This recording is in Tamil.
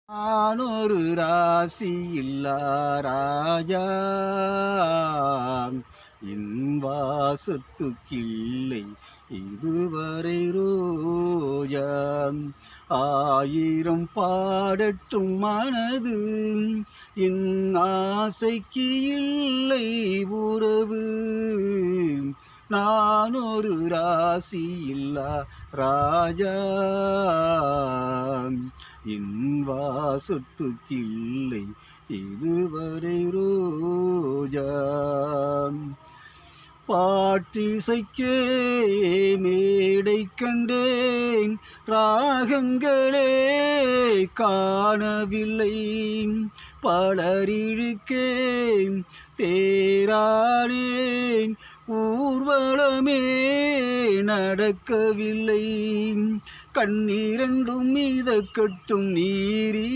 நானொரு ராசியில்லா ராஜா, என் வாசத்துக்கில்லை இதுவரை ரோஜா. ஆயிரம் பாடட்டும் மனது, என் ஆசைக்கு இல்லை உறவு. நான் ஒரு ராசியில்லா ராஜா, என் வாசத்துக்கில்லை இதுவரை ரோஜா. பாட்டிசைக்கே மேடை கண்டேன், ராகங்களே காணவில்லை. பலரிழுக்கே தேரானேன், ஊர்வலமே நடக்கவில்லை. கண்ணீரண்டும் மிதக்கட்டும் நீரி